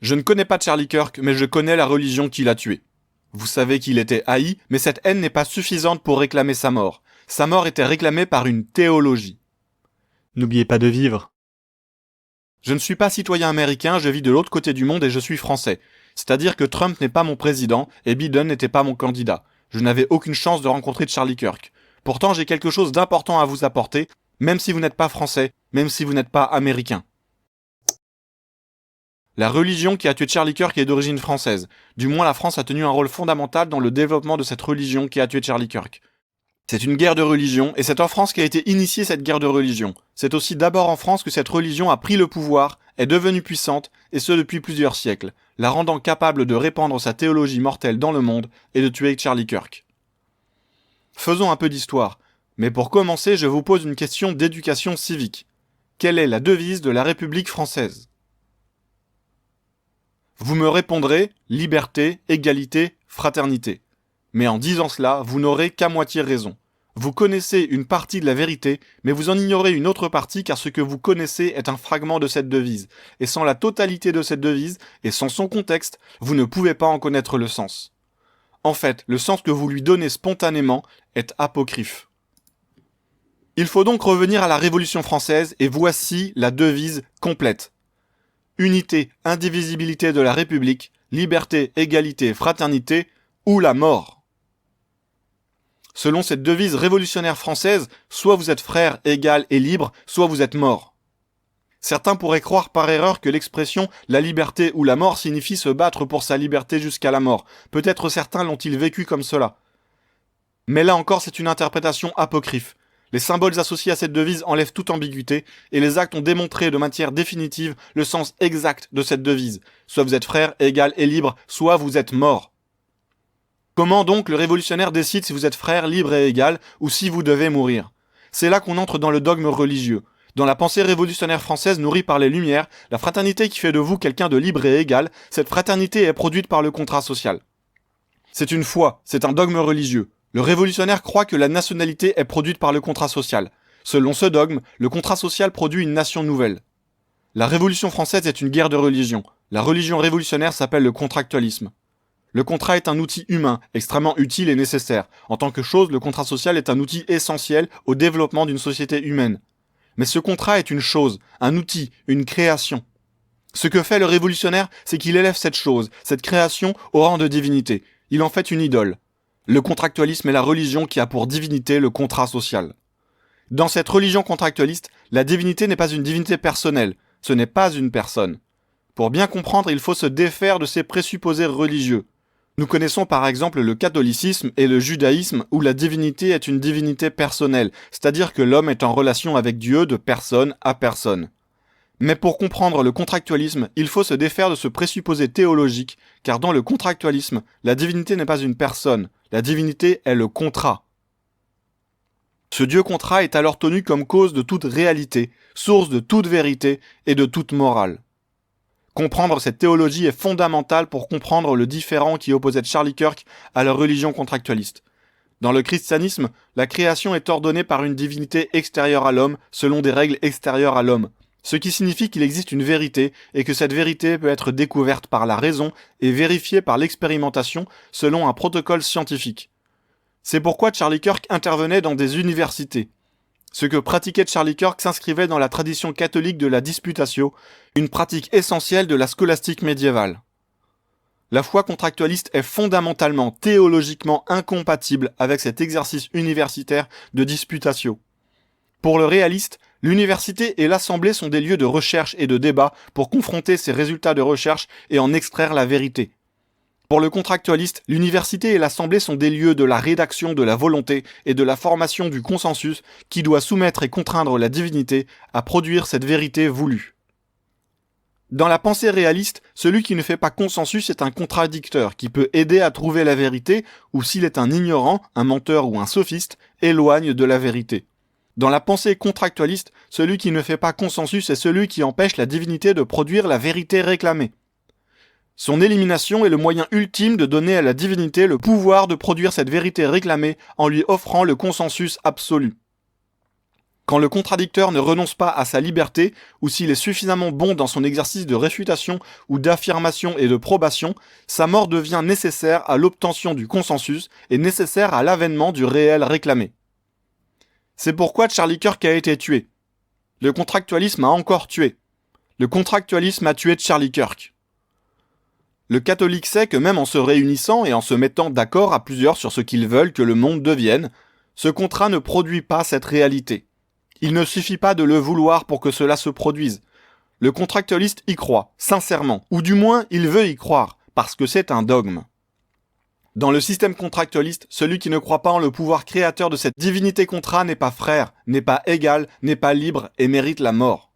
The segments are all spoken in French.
Je ne connais pas Charlie Kirk, mais je connais la religion qui l'a tué. Vous savez qu'il était haï, mais cette haine n'est pas suffisante pour réclamer sa mort. Sa mort était réclamée par une théologie. N'oubliez pas de vivre. Je ne suis pas citoyen américain, je vis de l'autre côté du monde et je suis français. C'est-à-dire que Trump n'est pas mon président et Biden n'était pas mon candidat. Je n'avais aucune chance de rencontrer Charlie Kirk. Pourtant, j'ai quelque chose d'important à vous apporter, même si vous n'êtes pas français, même si vous n'êtes pas américain. La religion qui a tué Charlie Kirk est d'origine française. Du moins, la France a tenu un rôle fondamental dans le développement de cette religion qui a tué Charlie Kirk. C'est une guerre de religion, et c'est en France qu'a été initiée cette guerre de religion. C'est aussi d'abord en France que cette religion a pris le pouvoir, est devenue puissante, et ce depuis plusieurs siècles, la rendant capable de répandre sa théologie mortelle dans le monde et de tuer Charlie Kirk. Faisons un peu d'histoire, mais pour commencer, je vous pose une question d'éducation civique. Quelle est la devise de la République française ? Vous me répondrez « liberté, égalité, fraternité ». Mais en disant cela, vous n'aurez qu'à moitié raison. Vous connaissez une partie de la vérité, mais vous en ignorez une autre partie car ce que vous connaissez est un fragment de cette devise. Et sans la totalité de cette devise, et sans son contexte, vous ne pouvez pas en connaître le sens. En fait, le sens que vous lui donnez spontanément est apocryphe. Il faut donc revenir à la Révolution française et voici la devise complète. Unité, indivisibilité de la République, liberté, égalité, fraternité, ou la mort. Selon cette devise révolutionnaire française, soit vous êtes frère, égal et libre, soit vous êtes mort. Certains pourraient croire par erreur que l'expression « la liberté ou la mort » signifie se battre pour sa liberté jusqu'à la mort. Peut-être certains l'ont-ils vécu comme cela. Mais là encore, c'est une interprétation apocryphe. Les symboles associés à cette devise enlèvent toute ambiguïté, et les actes ont démontré de manière définitive le sens exact de cette devise. Soit vous êtes frère, égal et libre, soit vous êtes mort. Comment donc le révolutionnaire décide si vous êtes frère, libre et égal, ou si vous devez mourir ? C'est là qu'on entre dans le dogme religieux. Dans la pensée révolutionnaire française nourrie par les Lumières, la fraternité qui fait de vous quelqu'un de libre et égal, cette fraternité est produite par le contrat social. C'est une foi, c'est un dogme religieux. Le révolutionnaire croit que la nationalité est produite par le contrat social. Selon ce dogme, le contrat social produit une nation nouvelle. La Révolution française est une guerre de religion. La religion révolutionnaire s'appelle le contractualisme. Le contrat est un outil humain, extrêmement utile et nécessaire. En tant que chose, le contrat social est un outil essentiel au développement d'une société humaine. Mais ce contrat est une chose, un outil, une création. Ce que fait le révolutionnaire, c'est qu'il élève cette chose, cette création, au rang de divinité. Il en fait une idole. Le contractualisme est la religion qui a pour divinité le contrat social. Dans cette religion contractualiste, la divinité n'est pas une divinité personnelle, ce n'est pas une personne. Pour bien comprendre, il faut se défaire de ces présupposés religieux. Nous connaissons par exemple le catholicisme et le judaïsme où la divinité est une divinité personnelle, c'est-à-dire que l'homme est en relation avec Dieu de personne à personne. Mais pour comprendre le contractualisme, il faut se défaire de ce présupposé théologique, car dans le contractualisme, la divinité n'est pas une personne, la divinité est le contrat. Ce Dieu contrat est alors tenu comme cause de toute réalité, source de toute vérité et de toute morale. Comprendre cette théologie est fondamental pour comprendre le différend qui opposait Charlie Kirk à la religion contractualiste. Dans le christianisme, la création est ordonnée par une divinité extérieure à l'homme selon des règles extérieures à l'homme, ce qui signifie qu'il existe une vérité et que cette vérité peut être découverte par la raison et vérifiée par l'expérimentation selon un protocole scientifique. C'est pourquoi Charlie Kirk intervenait dans des universités. Ce que pratiquait Charlie Kirk s'inscrivait dans la tradition catholique de la disputatio, une pratique essentielle de la scolastique médiévale. La foi contractualiste est fondamentalement, théologiquement incompatible avec cet exercice universitaire de disputatio. Pour le réaliste, l'université et l'assemblée sont des lieux de recherche et de débat pour confronter ces résultats de recherche et en extraire la vérité. Pour le contractualiste, l'université et l'assemblée sont des lieux de la rédaction de la volonté et de la formation du consensus qui doit soumettre et contraindre la divinité à produire cette vérité voulue. Dans la pensée réaliste, celui qui ne fait pas consensus est un contradicteur qui peut aider à trouver la vérité ou s'il est un ignorant, un menteur ou un sophiste, éloigne de la vérité. Dans la pensée contractualiste, celui qui ne fait pas consensus est celui qui empêche la divinité de produire la vérité réclamée. Son élimination est le moyen ultime de donner à la divinité le pouvoir de produire cette vérité réclamée en lui offrant le consensus absolu. Quand le contradicteur ne renonce pas à sa liberté, ou s'il est suffisamment bon dans son exercice de réfutation ou d'affirmation et de probation, sa mort devient nécessaire à l'obtention du consensus et nécessaire à l'avènement du réel réclamé. C'est pourquoi Charlie Kirk a été tué. Le contractualisme a encore tué. Le contractualisme a tué Charlie Kirk. Le catholique sait que même en se réunissant et en se mettant d'accord à plusieurs sur ce qu'ils veulent que le monde devienne, ce contrat ne produit pas cette réalité. Il ne suffit pas de le vouloir pour que cela se produise. Le contractualiste y croit, sincèrement, ou du moins il veut y croire, parce que c'est un dogme. Dans le système contractualiste, celui qui ne croit pas en le pouvoir créateur de cette divinité contrat n'est pas frère, n'est pas égal, n'est pas libre et mérite la mort.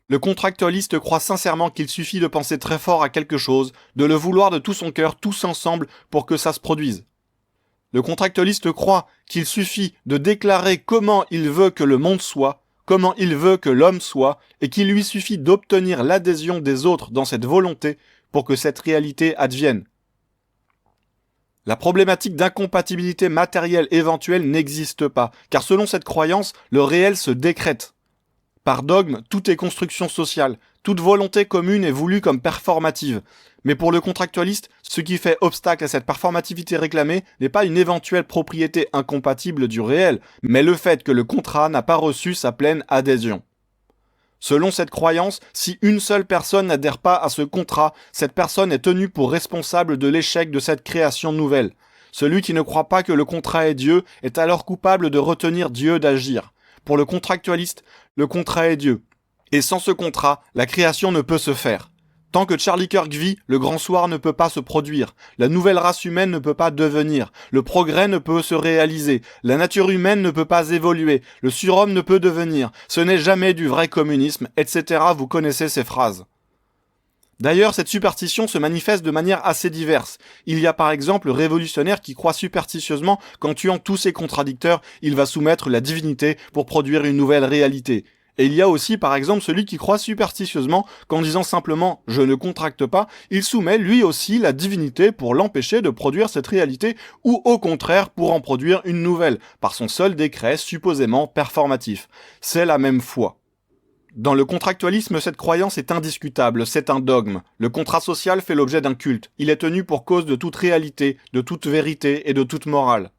Le contractualiste croit sincèrement qu'il suffit de penser très fort à quelque chose, de le vouloir de tout son cœur, tous ensemble, pour que ça se produise. Le contractualiste croit qu'il suffit de déclarer comment il veut que le monde soit, comment il veut que l'homme soit, et qu'il lui suffit d'obtenir l'adhésion des autres dans cette volonté pour que cette réalité advienne. La problématique d'incompatibilité matérielle éventuelle n'existe pas, car selon cette croyance, le réel se décrète. Par dogme, tout est construction sociale, toute volonté commune est voulue comme performative. Mais pour le contractualiste, ce qui fait obstacle à cette performativité réclamée n'est pas une éventuelle propriété incompatible du réel, mais le fait que le contrat n'a pas reçu sa pleine adhésion. Selon cette croyance, si une seule personne n'adhère pas à ce contrat, cette personne est tenue pour responsable de l'échec de cette création nouvelle. Celui qui ne croit pas que le contrat est Dieu est alors coupable de retenir Dieu d'agir. Pour le contractualiste, le contrat est Dieu. Et sans ce contrat, la création ne peut se faire. Tant que Charlie Kirk vit, le grand soir ne peut pas se produire, la nouvelle race humaine ne peut pas devenir, le progrès ne peut se réaliser, la nature humaine ne peut pas évoluer, le surhomme ne peut devenir, ce n'est jamais du vrai communisme, etc. Vous connaissez ces phrases. D'ailleurs, cette superstition se manifeste de manière assez diverse. Il y a par exemple le révolutionnaire qui croit superstitieusement qu'en tuant tous ses contradicteurs, il va soumettre la divinité pour produire une nouvelle réalité. Et il y a aussi par exemple celui qui croit superstitieusement qu'en disant simplement « je ne contracte pas », il soumet lui aussi la divinité pour l'empêcher de produire cette réalité ou au contraire pour en produire une nouvelle, par son seul décret supposément performatif. C'est la même foi. Dans le contractualisme, cette croyance est indiscutable, c'est un dogme. Le contrat social fait l'objet d'un culte. Il est tenu pour cause de toute réalité, de toute vérité et de toute morale.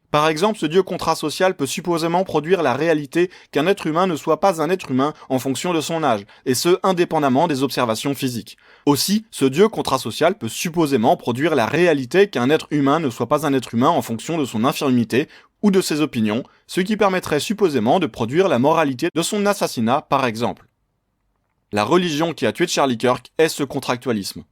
Par exemple, ce Dieu contrat social peut supposément produire la réalité qu'un être humain ne soit pas un être humain en fonction de son âge, et ce, indépendamment des observations physiques. Aussi, ce Dieu contrat social peut supposément produire la réalité qu'un être humain ne soit pas un être humain en fonction de son infirmité ou de ses opinions, ce qui permettrait supposément de produire la moralité de son assassinat, par exemple. La religion qui a tué Charlie Kirk est ce contractualisme.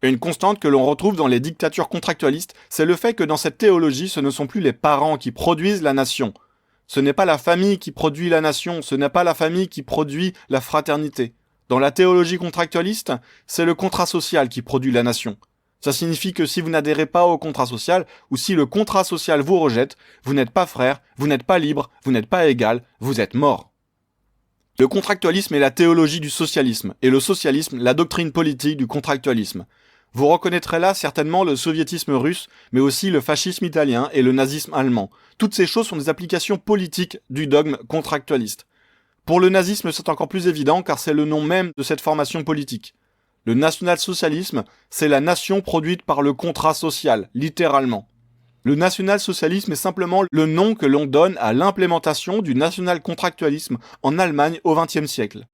Une constante que l'on retrouve dans les dictatures contractualistes, c'est le fait que dans cette théologie, ce ne sont plus les parents qui produisent la nation. Ce n'est pas la famille qui produit la nation, ce n'est pas la famille qui produit la fraternité. Dans la théologie contractualiste, c'est le contrat social qui produit la nation. Ça signifie que si vous n'adhérez pas au contrat social, ou si le contrat social vous rejette, vous n'êtes pas frère, vous n'êtes pas libre, vous n'êtes pas égal, vous êtes mort. Le contractualisme est la théologie du socialisme, et le socialisme, la doctrine politique du contractualisme. Vous reconnaîtrez là certainement le soviétisme russe, mais aussi le fascisme italien et le nazisme allemand. Toutes ces choses sont des applications politiques du dogme contractualiste. Pour le nazisme, c'est encore plus évident car c'est le nom même de cette formation politique. Le national-socialisme, c'est la nation produite par le contrat social, littéralement. Le national-socialisme est simplement le nom que l'on donne à l'implémentation du national-contractualisme en Allemagne au XXe siècle.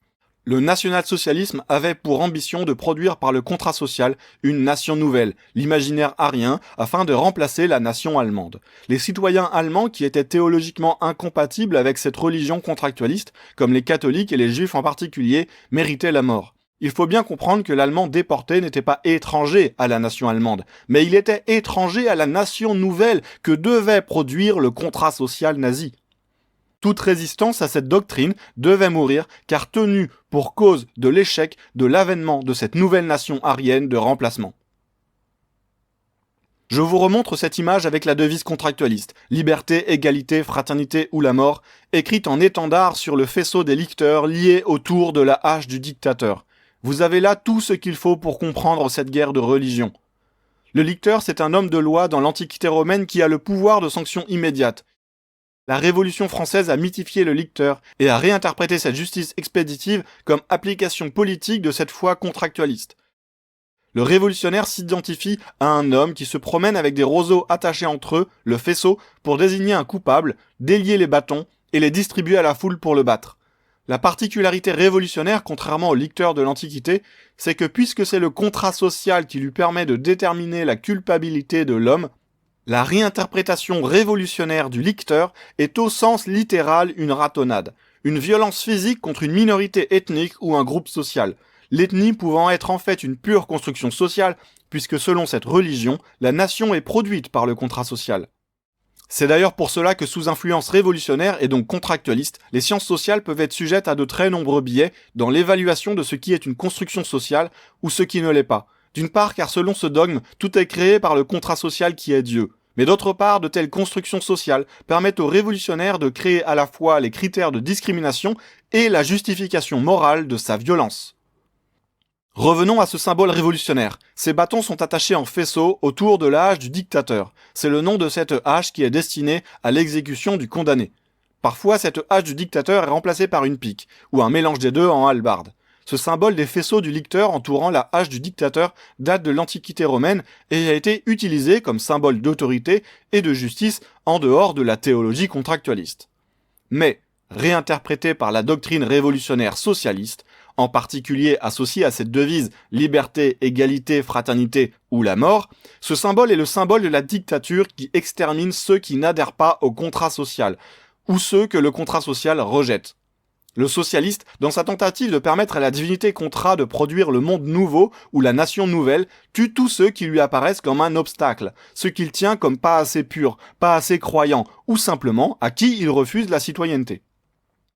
Le national-socialisme avait pour ambition de produire par le contrat social une nation nouvelle, l'imaginaire arien, afin de remplacer la nation allemande. Les citoyens allemands qui étaient théologiquement incompatibles avec cette religion contractualiste, comme les catholiques et les juifs en particulier, méritaient la mort. Il faut bien comprendre que l'Allemand déporté n'était pas étranger à la nation allemande, mais il était étranger à la nation nouvelle que devait produire le contrat social nazi. Toute résistance à cette doctrine devait mourir car tenue pour cause de l'échec de l'avènement de cette nouvelle nation aryenne de remplacement. Je vous remontre cette image avec la devise contractualiste, liberté, égalité, fraternité ou la mort, écrite en étendard sur le faisceau des licteurs liés autour de la hache du dictateur. Vous avez là tout ce qu'il faut pour comprendre cette guerre de religion. Le licteur, c'est un homme de loi dans l'Antiquité romaine qui a le pouvoir de sanction immédiate. La Révolution française a mythifié le licteur et a réinterprété cette justice expéditive comme application politique de cette foi contractualiste. Le révolutionnaire s'identifie à un homme qui se promène avec des roseaux attachés entre eux, le faisceau, pour désigner un coupable, délier les bâtons et les distribuer à la foule pour le battre. La particularité révolutionnaire, contrairement au licteur de l'Antiquité, c'est que puisque c'est le contrat social qui lui permet de déterminer la culpabilité de l'homme, la réinterprétation révolutionnaire du licteur est au sens littéral une ratonnade, une violence physique contre une minorité ethnique ou un groupe social, l'ethnie pouvant être en fait une pure construction sociale, puisque selon cette religion, la nation est produite par le contrat social. C'est d'ailleurs pour cela que sous influence révolutionnaire et donc contractualiste, les sciences sociales peuvent être sujettes à de très nombreux biais dans l'évaluation de ce qui est une construction sociale ou ce qui ne l'est pas. D'une part, car selon ce dogme, tout est créé par le contrat social qui est Dieu. Mais d'autre part, de telles constructions sociales permettent aux révolutionnaires de créer à la fois les critères de discrimination et la justification morale de sa violence. Revenons à ce symbole révolutionnaire. Ces bâtons sont attachés en faisceau autour de la hache du dictateur. C'est le nom de cette hache qui est destinée à l'exécution du condamné. Parfois, cette hache du dictateur est remplacée par une pique, ou un mélange des deux en hallebarde. Ce symbole des faisceaux du licteur entourant la hache du dictateur date de l'Antiquité romaine et a été utilisé comme symbole d'autorité et de justice en dehors de la théologie contractualiste. Mais, réinterprété par la doctrine révolutionnaire socialiste, en particulier associé à cette devise « liberté, égalité, fraternité ou la mort », ce symbole est le symbole de la dictature qui extermine ceux qui n'adhèrent pas au contrat social, ou ceux que le contrat social rejette. Le socialiste, dans sa tentative de permettre à la divinité contrat de produire le monde nouveau ou la nation nouvelle, tue tous ceux qui lui apparaissent comme un obstacle, ceux qu'il tient comme pas assez purs, pas assez croyants, ou simplement à qui il refuse la citoyenneté.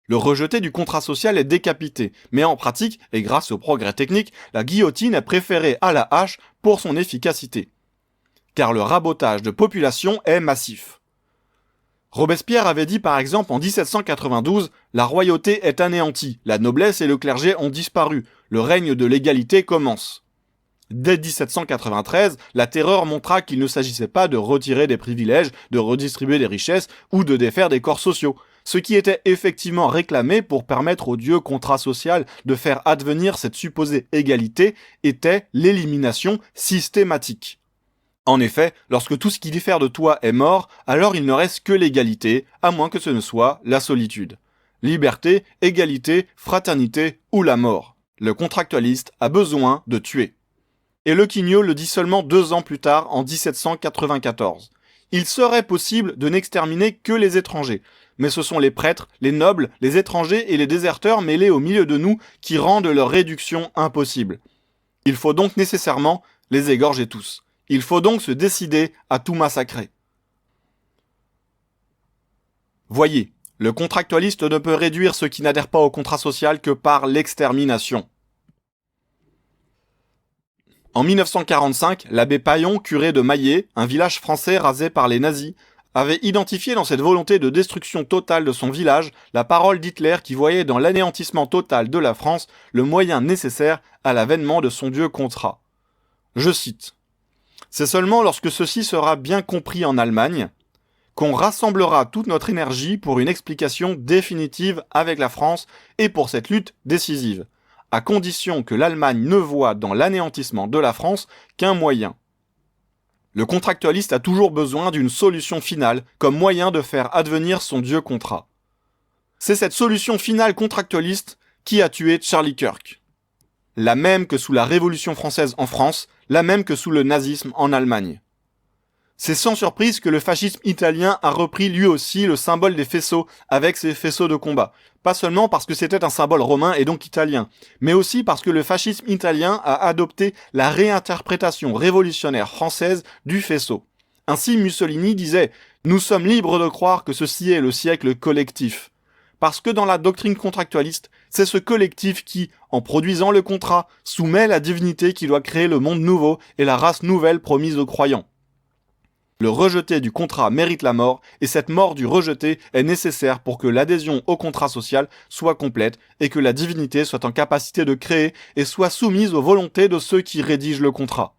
Le rejeté du contrat social est décapité, mais en pratique, et grâce au progrès technique, la guillotine est préférée à la hache pour son efficacité. Car le rabotage de population est massif. Robespierre avait dit par exemple en 1792 « La royauté est anéantie, la noblesse et le clergé ont disparu, le règne de l'égalité commence ». Dès 1793, la terreur montra qu'il ne s'agissait pas de retirer des privilèges, de redistribuer des richesses ou de défaire des corps sociaux. Ce qui était effectivement réclamé pour permettre au dieu contrat social de faire advenir cette supposée égalité était l'élimination systématique. En effet, lorsque tout ce qui diffère de toi est mort, alors il ne reste que l'égalité, à moins que ce ne soit la solitude. Liberté, égalité, fraternité ou la mort. Le contractualiste a besoin de tuer. Et Le Quignot le dit seulement 2 ans plus tard, en 1794. Il serait possible de n'exterminer que les étrangers, mais ce sont les prêtres, les nobles, les étrangers et les déserteurs mêlés au milieu de nous qui rendent leur réduction impossible. Il faut donc nécessairement les égorger tous. Il faut donc se décider à tout massacrer. Voyez, le contractualiste ne peut réduire ceux qui n'adhèrent pas au contrat social que par l'extermination. En 1945, l'abbé Paillon, curé de Maillé, un village français rasé par les nazis, avait identifié dans cette volonté de destruction totale de son village la parole d'Hitler qui voyait dans l'anéantissement total de la France le moyen nécessaire à l'avènement de son dieu contrat. Je cite. « C'est seulement lorsque ceci sera bien compris en Allemagne qu'on rassemblera toute notre énergie pour une explication définitive avec la France et pour cette lutte décisive, à condition que l'Allemagne ne voie dans l'anéantissement de la France qu'un moyen. Le contractualiste a toujours besoin d'une solution finale comme moyen de faire advenir son dieu contrat. C'est cette solution finale contractualiste qui a tué Charlie Kirk. La même que sous la Révolution française en France, la même que sous le nazisme en Allemagne. C'est sans surprise que le fascisme italien a repris lui aussi le symbole des faisceaux avec ses faisceaux de combat. Pas seulement parce que c'était un symbole romain et donc italien, mais aussi parce que le fascisme italien a adopté la réinterprétation révolutionnaire française du faisceau. Ainsi Mussolini disait « Nous sommes libres de croire que ceci est le siècle collectif ». Parce que dans la doctrine contractualiste, c'est ce collectif qui, en produisant le contrat, soumet la divinité qui doit créer le monde nouveau et la race nouvelle promise aux croyants. Le rejeté du contrat mérite la mort, et cette mort du rejeté est nécessaire pour que l'adhésion au contrat social soit complète et que la divinité soit en capacité de créer et soit soumise aux volontés de ceux qui rédigent le contrat.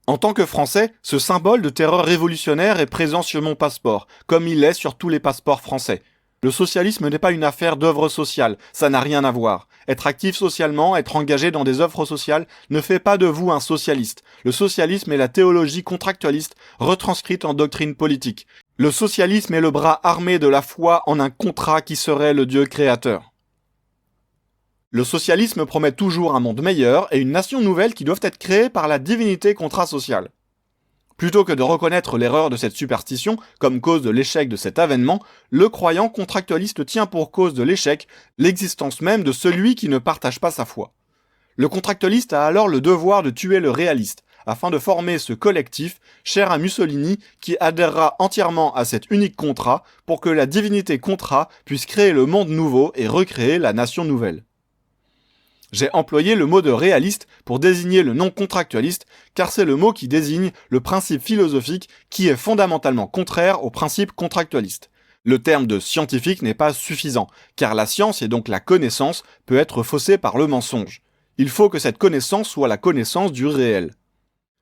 En tant que Français, ce symbole de terreur révolutionnaire est présent sur mon passeport, comme il est sur tous les passeports français. Le socialisme n'est pas une affaire d'œuvre sociale, ça n'a rien à voir. Être actif socialement, être engagé dans des œuvres sociales ne fait pas de vous un socialiste. Le socialisme est la théologie contractualiste retranscrite en doctrine politique. Le socialisme est le bras armé de la foi en un contrat qui serait le Dieu créateur. Le socialisme promet toujours un monde meilleur et une nation nouvelle qui doivent être créées par la divinité contrat-sociale. Plutôt que de reconnaître l'erreur de cette superstition comme cause de l'échec de cet avènement, le croyant contractualiste tient pour cause de l'échec l'existence même de celui qui ne partage pas sa foi. Le contractualiste a alors le devoir de tuer le réaliste, afin de former ce collectif, cher à Mussolini, qui adhérera entièrement à cet unique contrat pour que la divinité contrat puisse créer le monde nouveau et recréer la nation nouvelle. J'ai employé le mot de réaliste pour désigner le non-contractualiste, car c'est le mot qui désigne le principe philosophique qui est fondamentalement contraire au principe contractualiste. Le terme de scientifique n'est pas suffisant, car la science et donc la connaissance peut être faussée par le mensonge. Il faut que cette connaissance soit la connaissance du réel.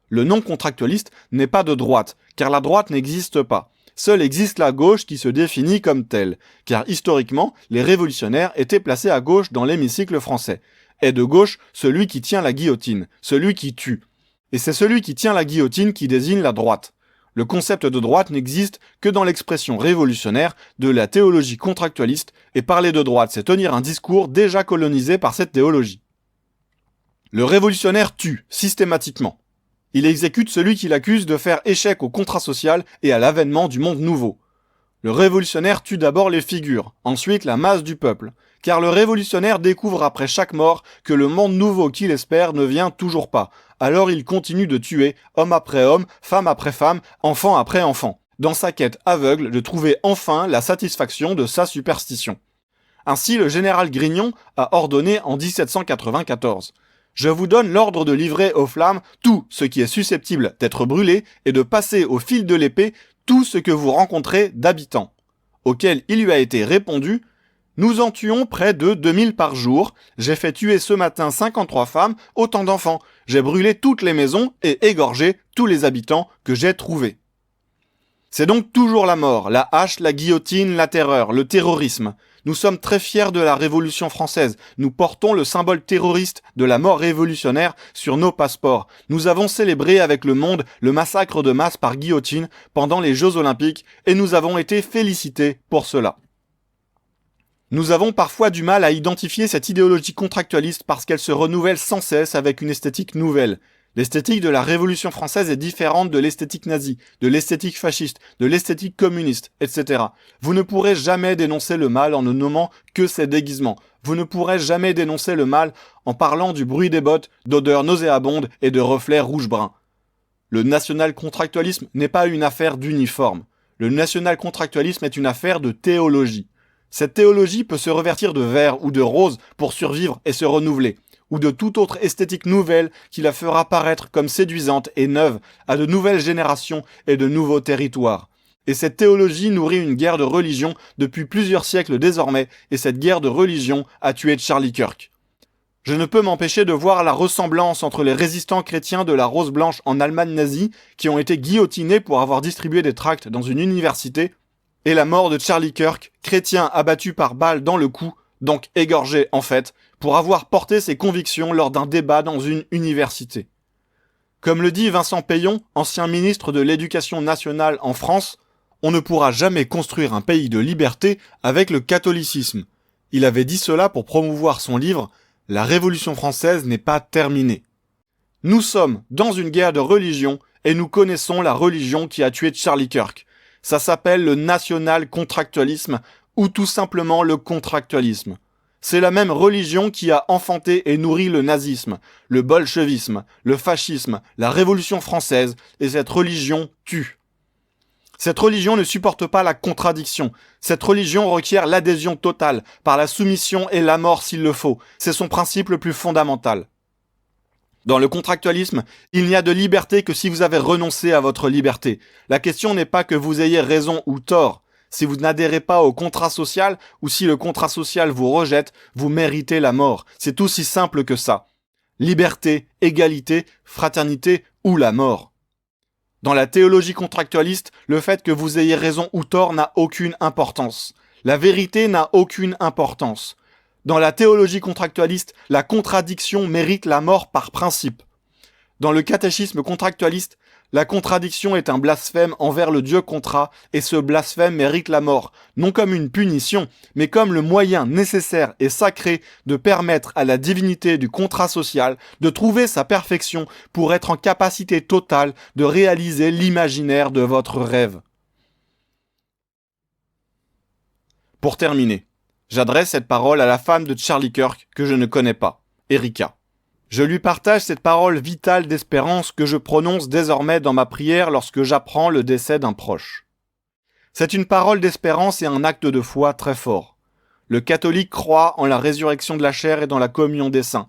Le non-contractualiste n'est pas de droite, car la droite n'existe pas. Seule existe la gauche qui se définit comme telle, car historiquement, les révolutionnaires étaient placés à gauche dans l'hémicycle français. Est de gauche celui qui tient la guillotine, celui qui tue. Et c'est celui qui tient la guillotine qui désigne la droite. Le concept de droite n'existe que dans l'expression révolutionnaire de la théologie contractualiste, et parler de droite, c'est tenir un discours déjà colonisé par cette théologie. Le révolutionnaire tue, systématiquement. Il exécute celui qui l'accuse de faire échec au contrat social et à l'avènement du monde nouveau. Le révolutionnaire tue d'abord les figures, ensuite la masse du peuple, car le révolutionnaire découvre après chaque mort que le monde nouveau qu'il espère ne vient toujours pas. Alors il continue de tuer, homme après homme, femme après femme, enfant après enfant, dans sa quête aveugle de trouver enfin la satisfaction de sa superstition. Ainsi le général Grignon a ordonné en 1794 « Je vous donne l'ordre de livrer aux flammes tout ce qui est susceptible d'être brûlé et de passer au fil de l'épée tout ce que vous rencontrez d'habitants. » Auquel il lui a été répondu « Nous en tuons près de 2000 par jour. J'ai fait tuer ce matin 53 femmes, autant d'enfants. J'ai brûlé toutes les maisons et égorgé tous les habitants que j'ai trouvés. » C'est donc toujours la mort, la hache, la guillotine, la terreur, le terrorisme. Nous sommes très fiers de la Révolution française. Nous portons le symbole terroriste de la mort révolutionnaire sur nos passeports. Nous avons célébré avec le monde le massacre de masse par guillotine pendant les Jeux Olympiques et nous avons été félicités pour cela. Nous avons parfois du mal à identifier cette idéologie contractualiste parce qu'elle se renouvelle sans cesse avec une esthétique nouvelle. L'esthétique de la Révolution française est différente de l'esthétique nazie, de l'esthétique fasciste, de l'esthétique communiste, etc. Vous ne pourrez jamais dénoncer le mal en ne nommant que ses déguisements. Vous ne pourrez jamais dénoncer le mal en parlant du bruit des bottes, d'odeurs nauséabondes et de reflets rouge-brun. Le national-contractualisme n'est pas une affaire d'uniforme. Le national-contractualisme est une affaire de théologie. Cette théologie peut se revêtir de vert ou de rose pour survivre et se renouveler, ou de toute autre esthétique nouvelle qui la fera paraître comme séduisante et neuve à de nouvelles générations et de nouveaux territoires. Et cette théologie nourrit une guerre de religion depuis plusieurs siècles désormais, et cette guerre de religion a tué Charlie Kirk. Je ne peux m'empêcher de voir la ressemblance entre les résistants chrétiens de la Rose Blanche en Allemagne nazie, qui ont été guillotinés pour avoir distribué des tracts dans une université, et la mort de Charlie Kirk, chrétien abattu par balle dans le cou, donc égorgé en fait, pour avoir porté ses convictions lors d'un débat dans une université. Comme le dit Vincent Peillon, ancien ministre de l'Éducation nationale en France, on ne pourra jamais construire un pays de liberté avec le catholicisme. Il avait dit cela pour promouvoir son livre « La Révolution française n'est pas terminée ». Nous sommes dans une guerre de religion et nous connaissons la religion qui a tué Charlie Kirk. Ça s'appelle le national-contractualisme ou tout simplement le contractualisme. C'est la même religion qui a enfanté et nourri le nazisme, le bolchevisme, le fascisme, la Révolution française, et cette religion tue. Cette religion ne supporte pas la contradiction. Cette religion requiert l'adhésion totale, par la soumission et la mort s'il le faut. C'est son principe le plus fondamental. Dans le contractualisme, il n'y a de liberté que si vous avez renoncé à votre liberté. La question n'est pas que vous ayez raison ou tort. Si vous n'adhérez pas au contrat social, ou si le contrat social vous rejette, vous méritez la mort. C'est aussi simple que ça. Liberté, égalité, fraternité ou la mort. Dans la théologie contractualiste, le fait que vous ayez raison ou tort n'a aucune importance. La vérité n'a aucune importance. Dans la théologie contractualiste, la contradiction mérite la mort par principe. Dans le catéchisme contractualiste, la contradiction est un blasphème envers le Dieu contrat, et ce blasphème mérite la mort, non comme une punition, mais comme le moyen nécessaire et sacré de permettre à la divinité du contrat social de trouver sa perfection pour être en capacité totale de réaliser l'imaginaire de votre rêve. Pour terminer, j'adresse cette parole à la femme de Charlie Kirk que je ne connais pas, Erika. Je lui partage cette parole vitale d'espérance que je prononce désormais dans ma prière lorsque j'apprends le décès d'un proche. C'est une parole d'espérance et un acte de foi très fort. Le catholique croit en la résurrection de la chair et dans la communion des saints.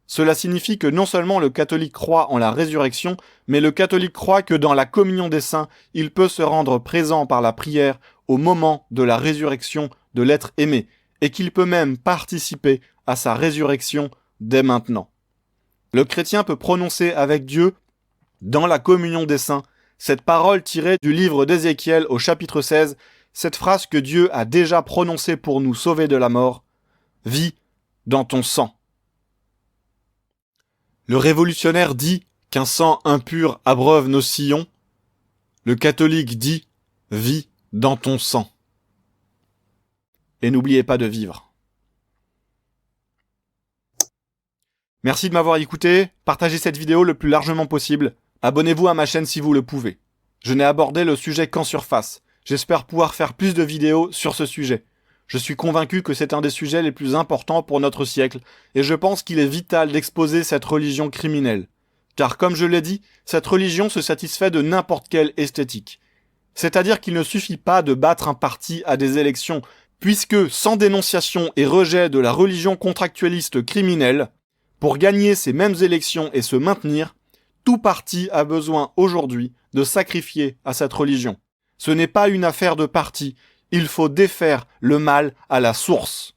Cela signifie que non seulement le catholique croit en la résurrection, mais le catholique croit que dans la communion des saints, il peut se rendre présent par la prière au moment de la résurrection de l'être aimé, et qu'il peut même participer à sa résurrection dès maintenant. Le chrétien peut prononcer avec Dieu, dans la communion des saints, cette parole tirée du livre d'Ézéchiel au chapitre 16, cette phrase que Dieu a déjà prononcée pour nous sauver de la mort, « Vis dans ton sang ». Le révolutionnaire dit qu'un sang impur abreuve nos sillons. Le catholique dit « Vis dans ton sang ». Et n'oubliez pas de vivre. Merci de m'avoir écouté, partagez cette vidéo le plus largement possible, abonnez-vous à ma chaîne si vous le pouvez. Je n'ai abordé le sujet qu'en surface, j'espère pouvoir faire plus de vidéos sur ce sujet. Je suis convaincu que c'est un des sujets les plus importants pour notre siècle, et je pense qu'il est vital d'exposer cette religion criminelle. Car comme je l'ai dit, cette religion se satisfait de n'importe quelle esthétique. C'est-à-dire qu'il ne suffit pas de battre un parti à des élections, puisque sans dénonciation et rejet de la religion contractualiste criminelle, pour gagner ces mêmes élections et se maintenir, tout parti a besoin aujourd'hui de sacrifier à cette religion. Ce n'est pas une affaire de parti, il faut défaire le mal à la source.